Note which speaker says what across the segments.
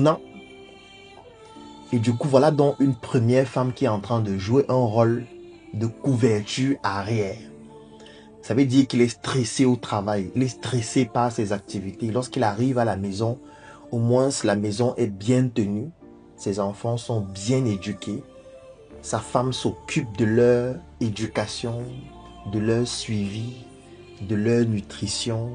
Speaker 1: Non. Et du coup, voilà donc une première femme qui est en train de jouer un rôle de couverture arrière. Ça veut dire qu'il est stressé au travail, il est stressé par ses activités. Lorsqu'il arrive à la maison, au moins la maison est bien tenue, ses enfants sont bien éduqués, sa femme s'occupe de leur éducation, de leur suivi, de leur nutrition,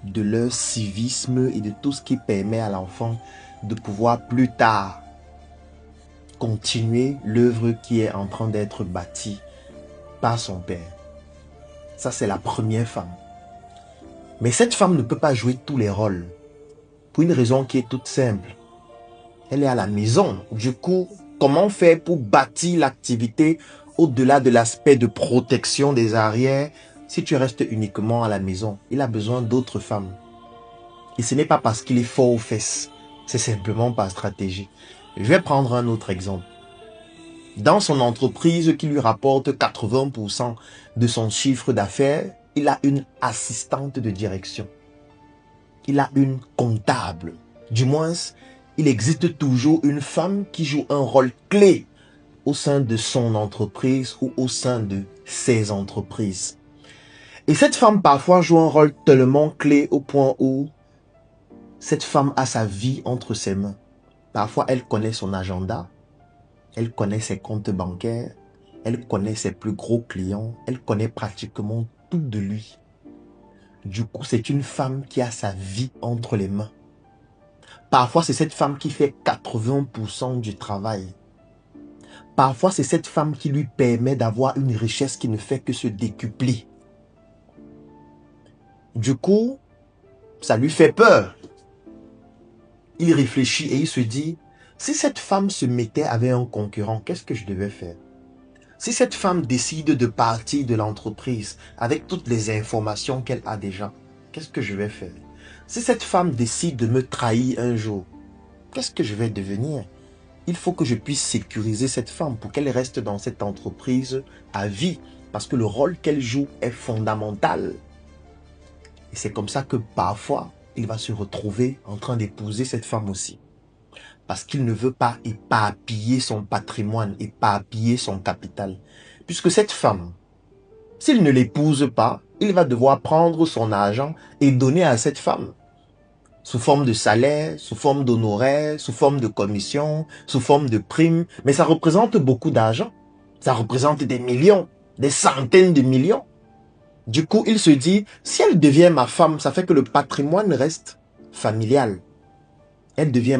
Speaker 1: de leur civisme et de tout ce qui permet à l'enfant de pouvoir plus tard continuer l'œuvre qui est en train d'être bâtie par son père. Ça, c'est la première femme. Mais cette femme ne peut pas jouer tous les rôles pour une raison qui est toute simple. Elle est à la maison. Du coup, comment faire pour bâtir l'activité au-delà de l'aspect de protection des arrières si tu restes uniquement à la maison? Il a besoin d'autres femmes. Et ce n'est pas parce qu'il est fort aux fesses. C'est simplement par stratégie. Je vais prendre un autre exemple. Dans son entreprise qui lui rapporte 80% de son chiffre d'affaires, il a une assistante de direction. Il a une comptable. Du moins, il existe toujours une femme qui joue un rôle clé au sein de son entreprise ou au sein de ses entreprises. Et cette femme parfois joue un rôle tellement clé au point où cette femme a sa vie entre ses mains. Parfois, elle connaît son agenda, elle connaît ses comptes bancaires, elle connaît ses plus gros clients, elle connaît pratiquement tout de lui. Du coup, c'est une femme qui a sa vie entre les mains. Parfois, c'est cette femme qui fait 80% du travail. Parfois, c'est cette femme qui lui permet d'avoir une richesse qui ne fait que se décupler. Du coup, ça lui fait peur. Il réfléchit et il se dit, si cette femme se mettait avec un concurrent, qu'est-ce que je devais faire? Si cette femme décide de partir de l'entreprise avec toutes les informations qu'elle a déjà, qu'est-ce que je vais faire? Si cette femme décide de me trahir un jour, qu'est-ce que je vais devenir? Il faut que je puisse sécuriser cette femme pour qu'elle reste dans cette entreprise à vie. Parce que le rôle qu'elle joue est fondamental. Et c'est comme ça que parfois, il va se retrouver en train d'épouser cette femme aussi. Parce qu'il ne veut pas éparpiller son patrimoine, éparpiller son capital. Puisque cette femme, s'il ne l'épouse pas, il va devoir prendre son argent et donner à cette femme. Sous forme de salaire, sous forme d'honoraires, sous forme de commission, sous forme de primes. Mais ça représente beaucoup d'argent. Ça représente des millions, des centaines de millions. Du coup, il se dit, si elle devient ma femme, ça fait que le patrimoine reste familial. Elle devient